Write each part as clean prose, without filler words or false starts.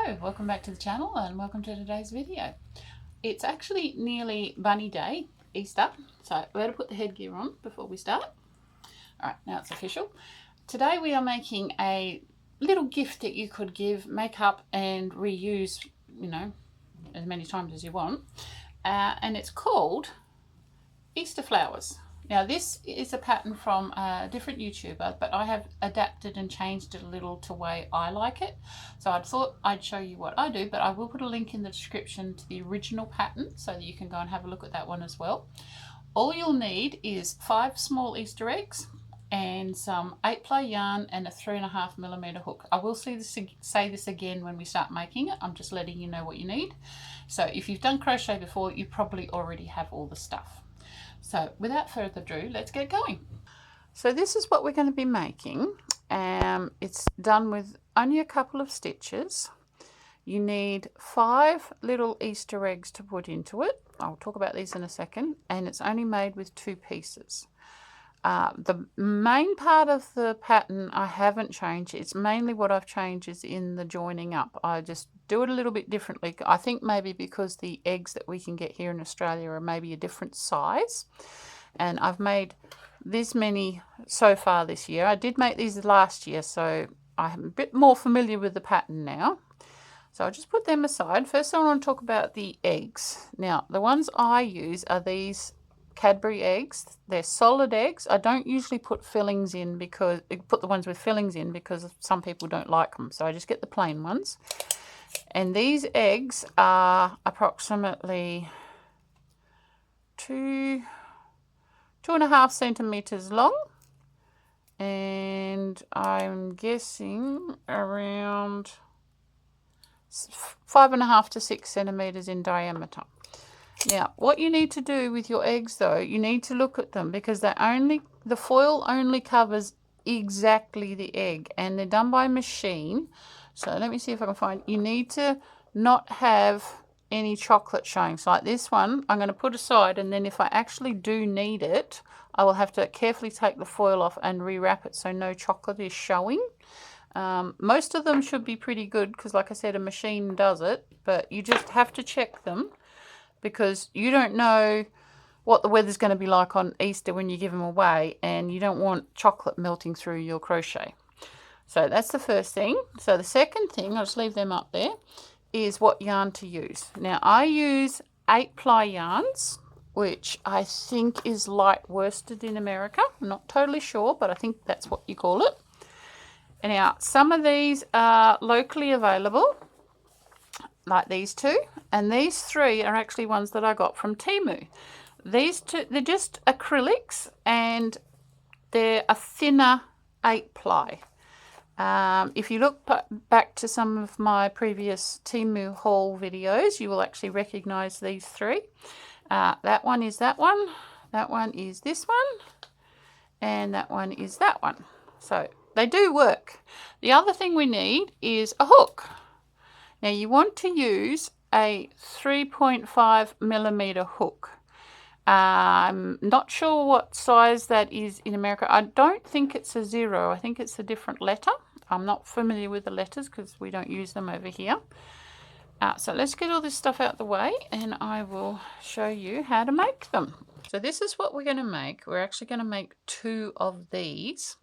Hello, welcome back to the channel and welcome to today's video. It's actually nearly Bunny Day, Easter, so we better put the headgear on before we start. Alright, now it's official. Today we are making a little gift that you could give, make up and reuse, you know, as many times as you want. And it's called Easter flowers. Now this is a pattern from a different YouTuber, but I have adapted and changed it a little to the way I like it. So I thought I'd show you what I do, but I will put a link in the description to the original pattern so that you can go and have a look at that one as well. All you'll need is 5 small Easter eggs and some 8-ply yarn and a 3.5mm hook. I will say this again when we start making it. I'm just letting you know what you need. So if you've done crochet before, you probably already have all the stuff. So without further ado, let's get going. So this is what we're going to be making. It's done with only a couple of stitches. You need 5 little Easter eggs to put into it. I'll talk about these in a second. And it's only made with 2 pieces. The main part of the pattern I haven't changed. It's mainly what I've changed is in the joining up. I just do it a little bit differently. I think maybe because the eggs that we can get here in Australia are maybe a different size. And I've made this many so far this year. I did make these last year, so I'm a bit more familiar with the pattern now. So I'll just put them aside. First I want to talk about the eggs. Now the ones I use are these Cadbury eggs. They're solid eggs. I don't usually put fillings in because put the ones with fillings in because some people don't like them. So I just get the plain ones. And these eggs are approximately 2.5 centimeters long, and I'm guessing around 5.5 to 6 centimeters in diameter. Now, what you need to do with your eggs, though, you need to look at them because the foil only covers exactly the egg, and they're done by machine. So let me see if I can find. You need to not have any chocolate showing. So like this one, I'm going to put aside, and then if I actually do need it, I will have to carefully take the foil off and rewrap it so no chocolate is showing. Most of them should be pretty good because, like I said, a machine does it, but you just have to check them, because you don't know what the weather's going to be like on Easter when you give them away, and you don't want chocolate melting through your crochet. So that's the first thing. So the second thing, I'll just leave them up there, is what yarn to use. Now I use 8-ply yarns, which I think is light worsted in America. I'm not totally sure, but I think that's what you call it. And now some of these are locally available, like these 2, and these 3 are actually ones that I got from Temu. These 2, they're just acrylics, and they're a thinner 8-ply. If you look back to some of my previous Temu haul videos, you will actually recognize these 3. That one is that one is this one, and that one is that one. So they do work. The other thing we need is a hook. Now you want to use a 3.5mm hook. I'm not sure what size that is in America. I don't think it's a 0. I think it's a different letter. I'm not familiar with the letters because we don't use them over here. So let's get all this stuff out the way, and I will show you how to make them. So this is what we're going to make. We're actually going to make 2 of these.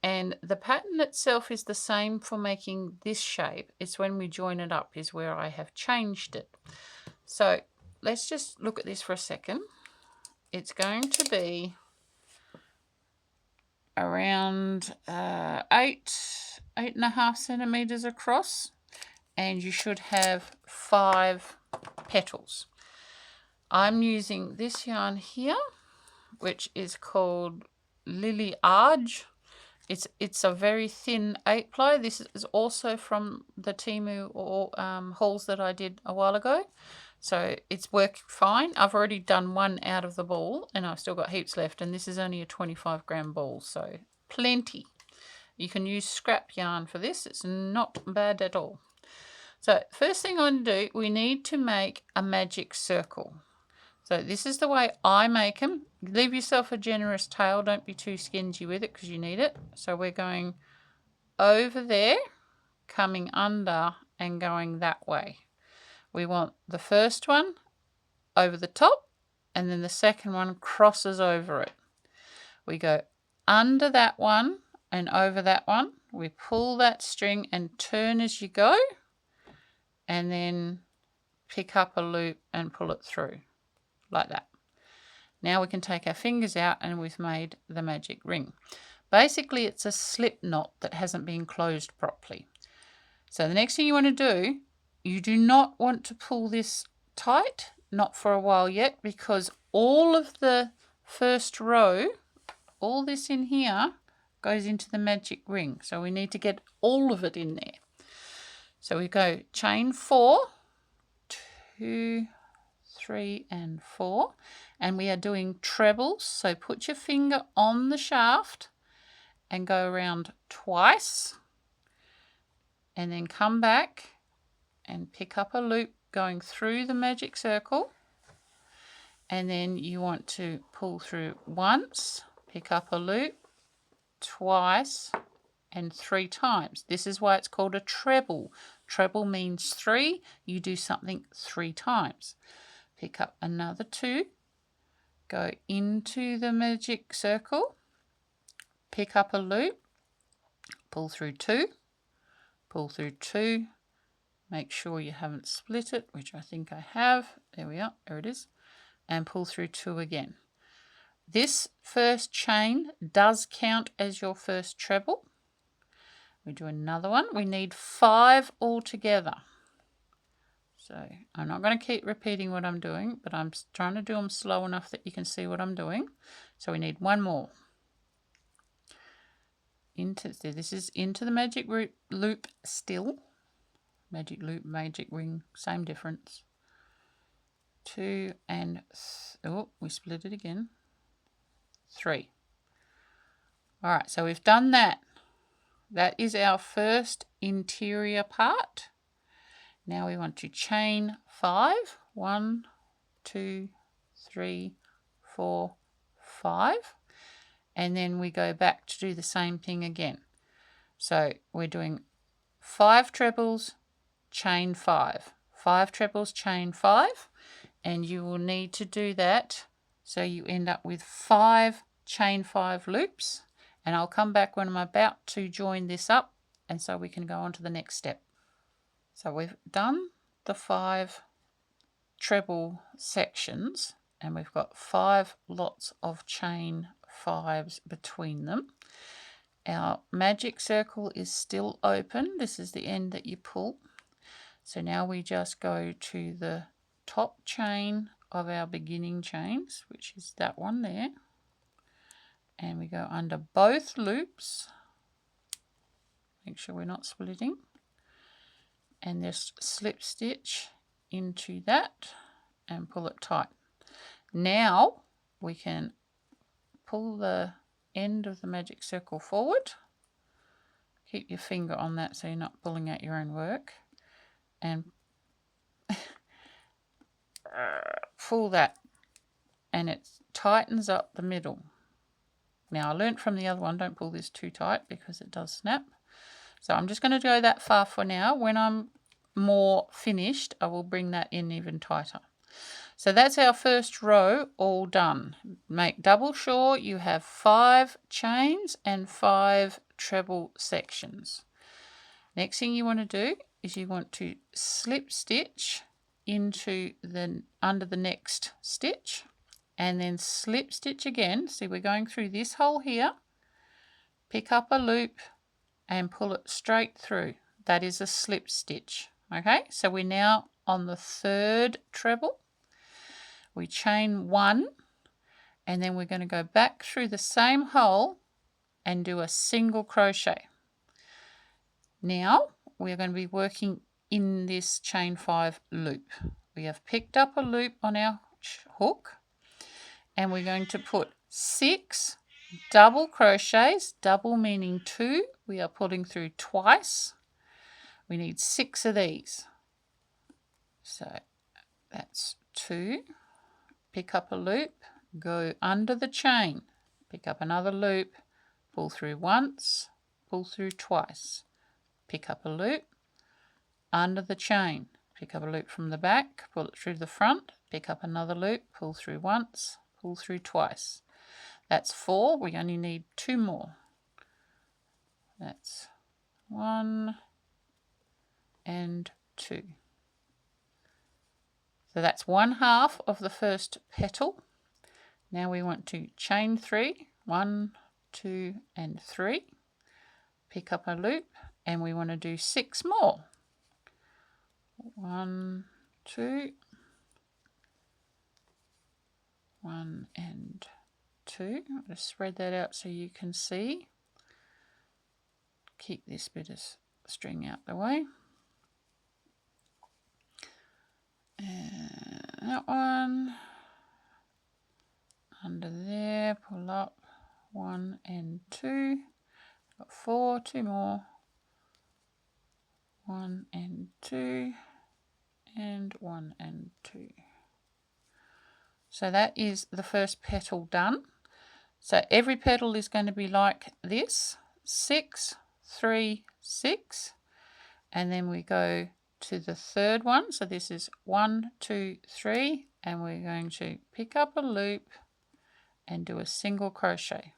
And the pattern itself is the same for making this shape. It's when we join it up is where I have changed it. So let's just look at this for a second. It's going to be around 8.5 centimeters across, and you should have 5 petals. I'm using this yarn here, which is called Lily Arge. It's a very thin 8-ply. This is also from the Temu hauls that I did a while ago. So it's worked fine. I've already done 1 out of the ball, and I've still got heaps left, and this is only a 25-gram ball, so plenty. You can use scrap yarn for this. It's not bad at all. So first thing I'm going to do, we need to make a magic circle. So this is the way I make them. Leave yourself a generous tail. Don't be too stingy with it because you need it. So we're going over there, coming under, and going that way. We want the first one over the top, and then the second one crosses over it. We go under that one and over that one. We pull that string and turn as you go, and then pick up a loop and pull it through like that. Now we can take our fingers out and we've made the magic ring. Basically, it's a slip knot that hasn't been closed properly. So the next thing you want to do, you do not want to pull this tight, not for a while yet, because all of the first row, all this in here, goes into the magic ring. So we need to get all of it in there. So we go chain 4, 2, 3 and 4, and we are doing trebles. So put your finger on the shaft and go around twice, and then come back and pick up a loop going through the magic circle, and then you want to pull through once, pick up a loop, twice, and 3 times. This is why it's called a treble. Treble means 3. You do something 3 times. Pick up another 2, go into the magic circle, pick up a loop, pull through 2, pull through 2, make sure you haven't split it, which I think I have. There we are, there it is, and pull through 2 again. This first chain does count as your first treble. We do another one. We need 5 altogether. So I'm not going to keep repeating what I'm doing, but I'm trying to do them slow enough that you can see what I'm doing. So we need 1 more. This is into the magic loop still. Magic loop, magic ring, same difference. 2 and oh, we split it again. 3. All right, so we've done that. That is our first interior part. Now we want to chain 5. 1, 2, 3, 4, 5. And then we go back to do the same thing again. So we're doing 5 trebles, chain 5. 5 trebles, chain 5. And you will need to do that so you end up with 5 chain 5 loops. And I'll come back when I'm about to join this up, and so we can go on to the next step. So we've done the 5 treble sections, and we've got 5 lots of chain 5s between them. Our magic circle is still open. This is the end that you pull. So now we just go to the top chain of our beginning chains, which is that one there. And we go under both loops. Make sure we're not splitting. And just slip stitch into that and pull it tight. Now we can pull the end of the magic circle forward. Keep your finger on that so you're not pulling out your own work. And pull that, and it tightens up the middle. Now I learnt from the other one, don't pull this too tight because it does snap. So I'm just going to go that far for now. When I'm more finished, I will bring that in even tighter. So that's our first row all done. Make double sure you have 5 chains and 5 treble sections. Next thing you want to do is you want to slip stitch into the under the next stitch, and then slip stitch again. See, we're going through this hole here, pick up a loop and pull it straight through. That is a slip stitch. Okay, so we're now on the 3rd treble. We chain 1, and then we're going to go back through the same hole and do a single crochet. Now we're going to be working in this chain 5 loop. We have picked up a loop on our hook, and we're going to put 6 double crochets, double meaning 2. We are pulling through twice. We need 6 of these. So that's 2. Pick up a loop, go under the chain, pick up another loop, pull through once, pull through twice. Pick up a loop, under the chain, pick up a loop from the back, pull it through the front, pick up another loop, pull through once, pull through twice. That's 4. We only need 2 more. That's 1 and 2. So that's 1/2 of the first petal. Now we want to chain 3, 1, 2 and 3, pick up a loop, and we want to do 6 more. 1, 2, 1 and 2. I'll just spread that out so you can see. Keep this bit of string out the way. And that one under there, pull up 1 and 2. Got 4, 2 more. 1 and 2 and 1 and 2. So that is the first petal done. So every petal is going to be like this: 6, 3, 6, and then we go to the third one. So this is 1, 2, 3, and we're going to pick up a loop and do a single crochet.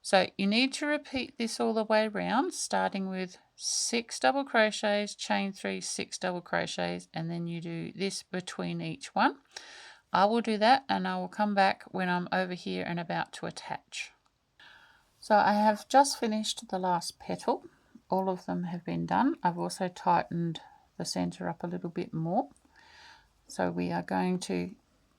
So you need to repeat this all the way around, starting with 6 double crochets, chain 3, 6 double crochets, and then you do this between each one. I will do that, and I will come back when I'm over here and about to attach. So I have just finished the last petal. All of them have been done. I've also tightened the center up a little bit more. So we are going to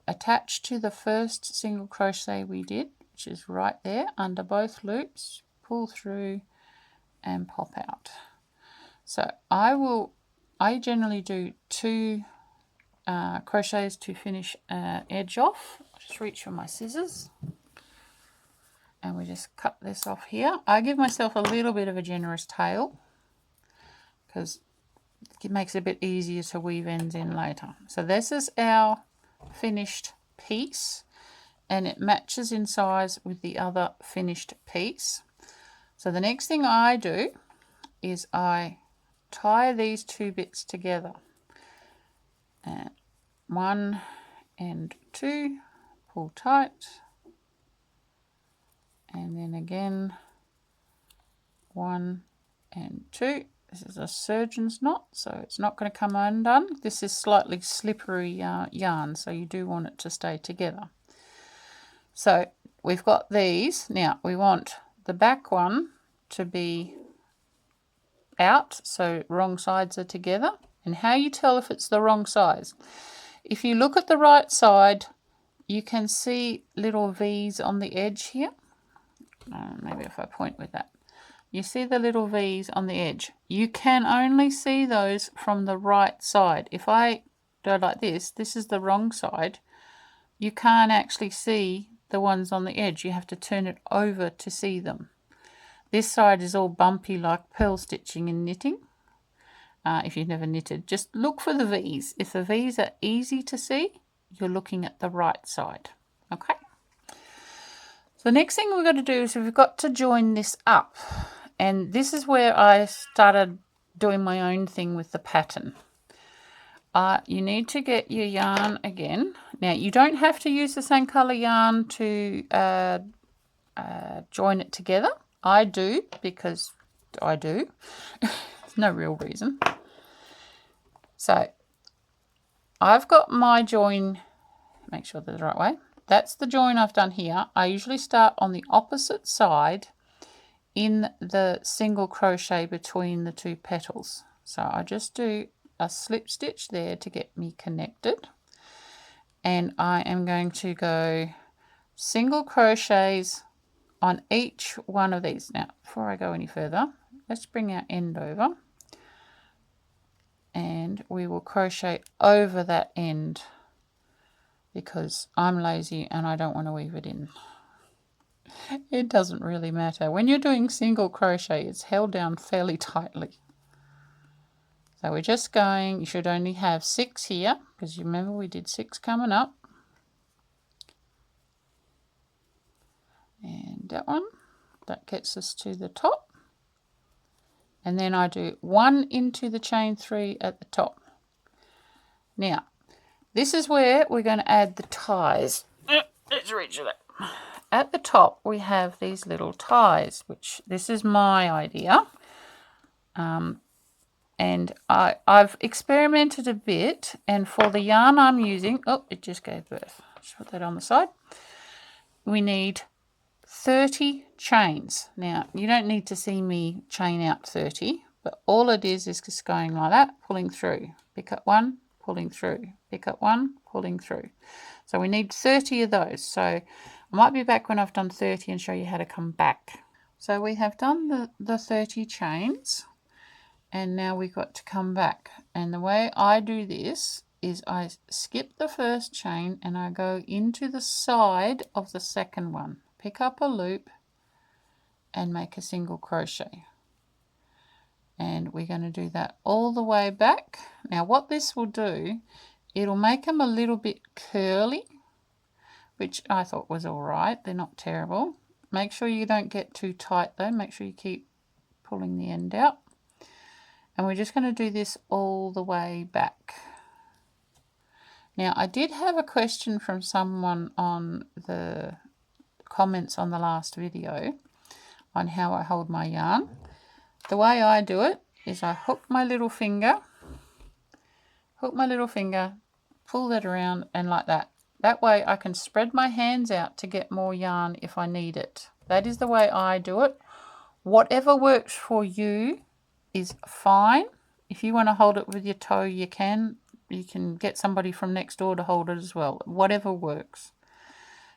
attach to the first single crochet we did, which is right there under both loops, pull through and pop out. So I generally do 2 crochets to finish edge off. I'll just reach for my scissors and we just cut this off here. I give myself a little bit of a generous tail because it makes it a bit easier to weave ends in later. So this is our finished piece, and it matches in size with the other finished piece. So the next thing I do is I tie these 2 bits together. 1 and 2, pull tight, and then again 1 and 2. This is a surgeon's knot, so it's not going to come undone. This is slightly slippery yarn, so you do want it to stay together. So we've got these. Now we want the back one to be out, so wrong sides are together. And how you tell if it's the wrong size? If you look at the right side, you can see little V's on the edge here. Maybe if I point with that. You see the little V's on the edge. You can only see those from the right side. If I go like this, this is the wrong side. You can't actually see the ones on the edge. You have to turn it over to see them. This side is all bumpy like pearl stitching and knitting. If you've never knitted, just look for the V's. If the V's are easy to see, you're looking at the right side. Okay. So the next thing we've got to do is we've got to join this up. And this is where I started doing my own thing with the pattern. You need to get your yarn again. Now, you don't have to use the same colour yarn to join it together. I do, because I do. There's no real reason. So I've got my join, make sure they're the right way. That's the join I've done here. I usually start on the opposite side in the single crochet between the 2 petals. So I just do a slip stitch there to get me connected. And I am going to go single crochets on each one of these. Now, before I go any further, let's bring our end over. And we will crochet over that end because I'm lazy and I don't want to weave it in. It doesn't really matter. When you're doing single crochet, it's held down fairly tightly. So we're just going, you should only have 6 here because you remember we did 6 coming up. And that one, that gets us to the top. and then I do 1 into the chain 3 at the top. Now this is where we're going to add the ties. Let's reach that. At the top we have these little ties, which this is my idea. And I've experimented a bit, and for the yarn I'm using, oh, it just gave birth. Just put that on the side. We need 30 chains. Now, you don't need to see me chain out 30, but all it is just going like that, pulling through. Pick up 1, pulling through. Pick up 1, pulling through. So we need 30 of those. So I might be back when I've done 30 and show you how to come back. So we have done the 30 chains. And now we've got to come back. And the way I do this is I skip the first chain and I go into the side of the second one. Pick up a loop and make a single crochet. And we're going to do that all the way back. Now what this will do, it'll make them a little bit curly, which I thought was all right. They're not terrible. Make sure you don't get too tight though. Make sure you keep pulling the end out. And we're just going to do this all the way back. Now, I did have a question from someone on the comments on the last video on how I hold my yarn. The way I do it is I hook my little finger, pull that around and like that. That way I can spread my hands out to get more yarn if I need it. That is the way I do it. Whatever works for you is fine. If you want to hold it with your toe, you can. You can get somebody from next door to hold it as well. Whatever works.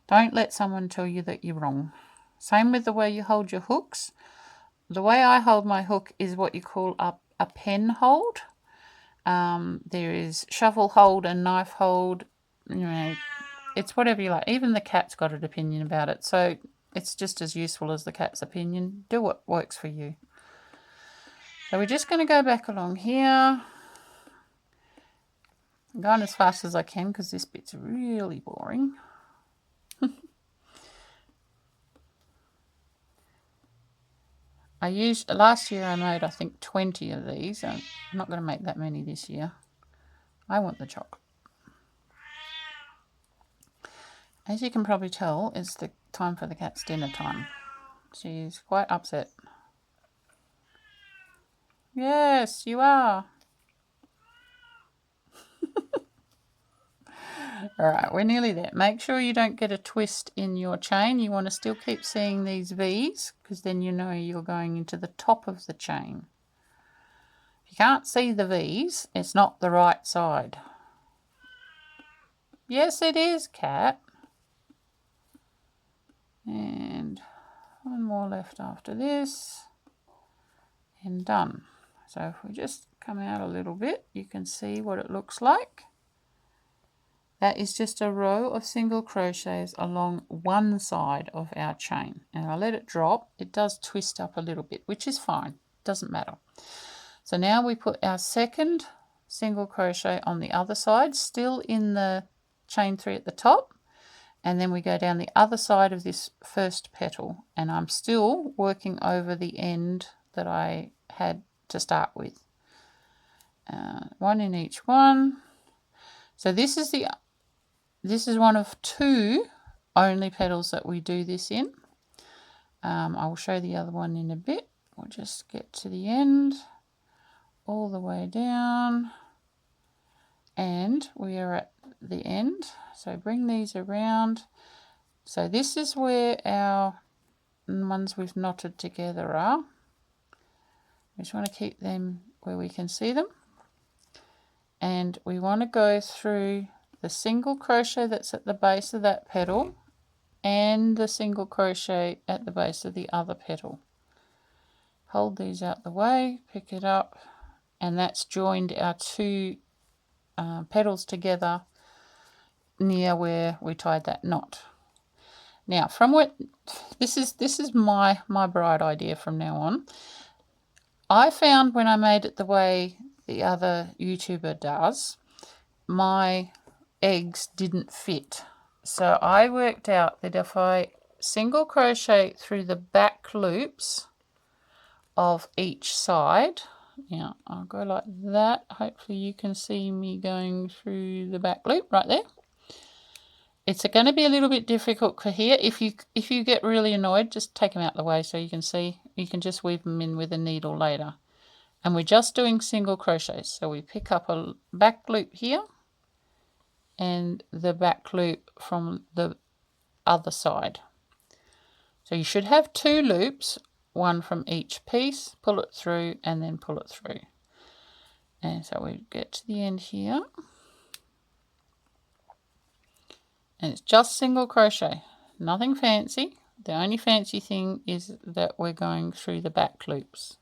Don't let someone tell you that you're wrong. Same with the way you hold your hooks. The way I hold my hook is what you call a pen hold. There is shovel hold and knife hold. You know, it's whatever you like. Even the cat's got an opinion about it. So it's just as useful as the cat's opinion. Do what works for you. So we're just going to go back along here. I'm going as fast as I can because this bit's really boring. Last year I made I think 20 of these. I'm not going to make that many this year. I want the chocolate. As you can probably tell, it's the time for the cat's dinner time. She's quite upset. Yes, you are. Alright, we're nearly there. Make sure you don't get a twist in your chain. You want to still keep seeing these V's because then you know you're going into the top of the chain. If you can't see the V's, it's not the right side. Yes, it is, cat. And one more left after this. And done. So if we just come out a little bit, you can see what it looks like. That is just a row of single crochets along one side of our chain. And I let it drop. It does twist up a little bit, which is fine. Doesn't matter. So now we put our second single crochet on the other side, still in the chain 3 at the top. And then we go down the other side of this first petal. And I'm still working over the end that I had to start with. One in each one. So this is one of 2 only petals that we do this in. I will show the other one in a bit. We'll just get to the end, all the way down, and we are at the end. So bring these around. So this is where our ones we've knotted together are. We just want to keep them where we can see them. And we want to go through the single crochet that's at the base of that petal and the single crochet at the base of the other petal. Hold these out the way, pick it up, and that's joined our 2 petals together near where we tied that knot. Now, from what this is my bright idea from now on. I found when I made it the way the other YouTuber does, my eggs didn't fit. So I worked out that if I single crochet through the back loops of each side. Now I'll go like that. Hopefully you can see me going through the back loop right there. It's going to be a little bit difficult here. If you get really annoyed, just take them out of the way so you can see. You can just weave them in with a needle later. And we're just doing single crochets. So we pick up a back loop here and the back loop from the other side. So you should have 2 loops, one from each piece. Pull it through and then pull it through. And so we get to the end here. And it's just single crochet, nothing fancy. The only fancy thing is that we're going through the back loops.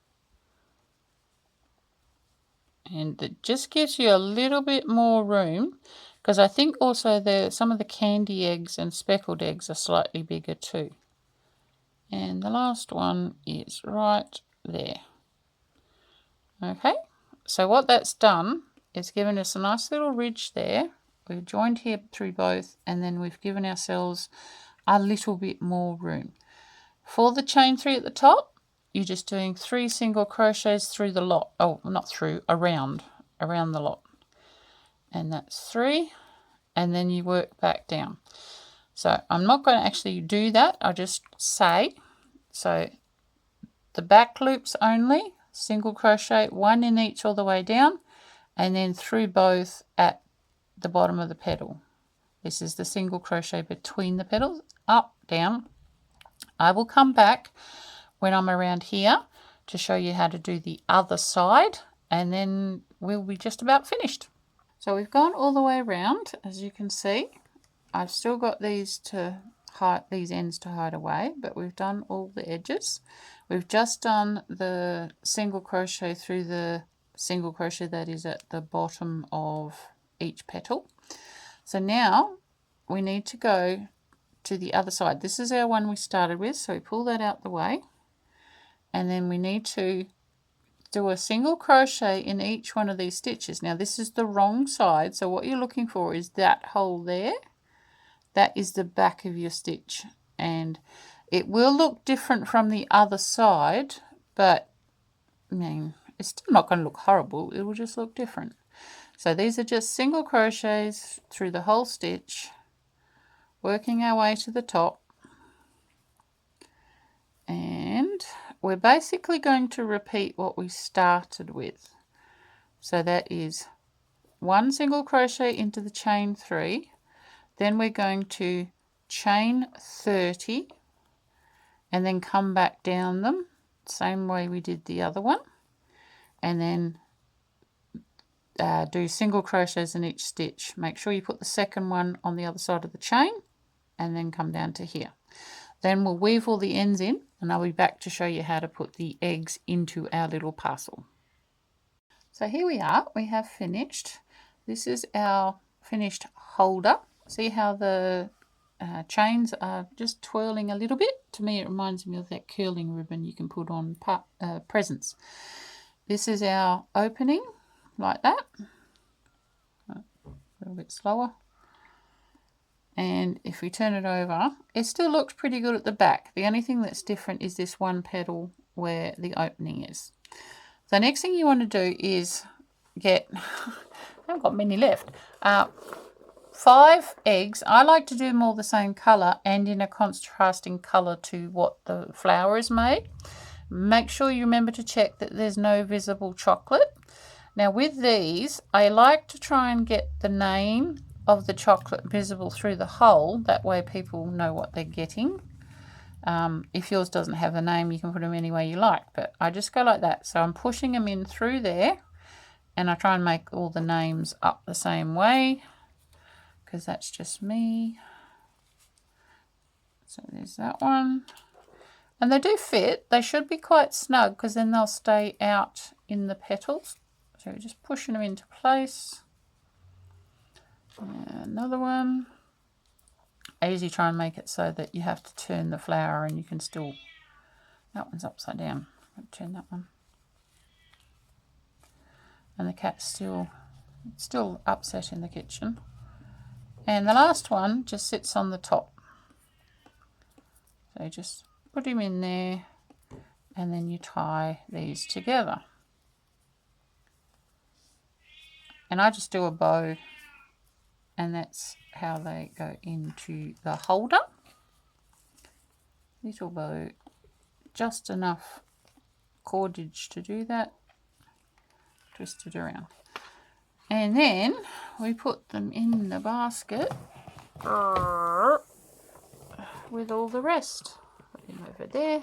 And it just gives you a little bit more room, because I think also some of the candy eggs and speckled eggs are slightly bigger too. And the last one is right there. Okay, so what that's done is given us a nice little ridge there. We've joined here through both, and then we've given ourselves a little bit more room. For the chain 3 at the top, you're just doing 3 single crochets through the lot. Oh, not through, around the lot. And that's 3, and then you work back down. So I'm not going to actually do that. I'll just say, so the back loops only, single crochet, 1 in each all the way down, and then through both at the bottom of the petal. This is the single crochet between the petals, up, down. I will come back when I'm around here to show you how to do the other side, and then we'll be just about finished. So we've gone all the way around, as you can see. I've still got these ends to hide away, but we've done all the edges. We've just done the single crochet through the single crochet that is at the bottom of each petal. So now we need to go to the other side. This is our one we started with, so we pull that out the way, and then we need to do a single crochet in each one of these stitches. Now this is the wrong side, so what you're looking for is that hole there. That is the back of your stitch, and it will look different from the other side, but I mean, it's still not going to look horrible. It will just look different. So these are just single crochets through the whole stitch, working our way to the top, and we're basically going to repeat what we started with. So that is 1 single crochet into the chain 3, then we're going to chain 30 and then come back down them, same way we did the other one, and then do single crochets in each stitch. Make sure you put the second one on the other side of the chain and then come down to here. Then we'll weave all the ends in, and I'll be back to show you how to put the eggs into our little parcel. So here we are, we have finished. This is our finished holder. See how the chains are just twirling a little bit? To me it reminds me of that curling ribbon you can put on presents. This is our opening, like that. A little bit slower. And if we turn it over, it still looks pretty good at the back. The only thing that's different is this one petal where the opening is. The next thing you want to do is get, I haven't got many left, 5 eggs. I like to do them all the same colour and in a contrasting colour to what the flower is made. Make sure you remember to check that there's no visible chocolate. Now with these, I like to try and get the name of the chocolate visible through the hole. That way people know what they're getting. If yours doesn't have a name, you can put them any way you like, but I just go like that. So I'm pushing them in through there, and I try and make all the names up the same way, because that's just me. So there's that one. And they do fit. They should be quite snug, because then they'll stay out in the petals. So we're just pushing them into place. Another one. I usually try and make it so that you have to turn the flower and you can still, that one's upside down. I'll turn that one. And the cat's still upset in the kitchen. And the last one just sits on the top. So just put him in there and then you tie these together. And I just do a bow, and that's how they go into the holder. Little bow, just enough cordage to do that. Twist it around. And then we put them in the basket with all the rest. Put them over there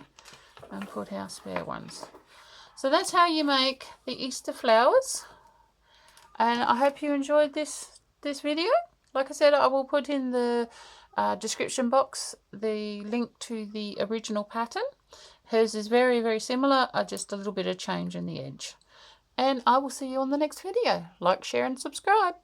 and put our spare ones. So that's how you make the Easter flowers. And I hope you enjoyed this video. Like I said, I will put in the description box the link to the original pattern. Hers is very, very similar, just a little bit of change in the edge. And I will see you on the next video. Like, share and subscribe.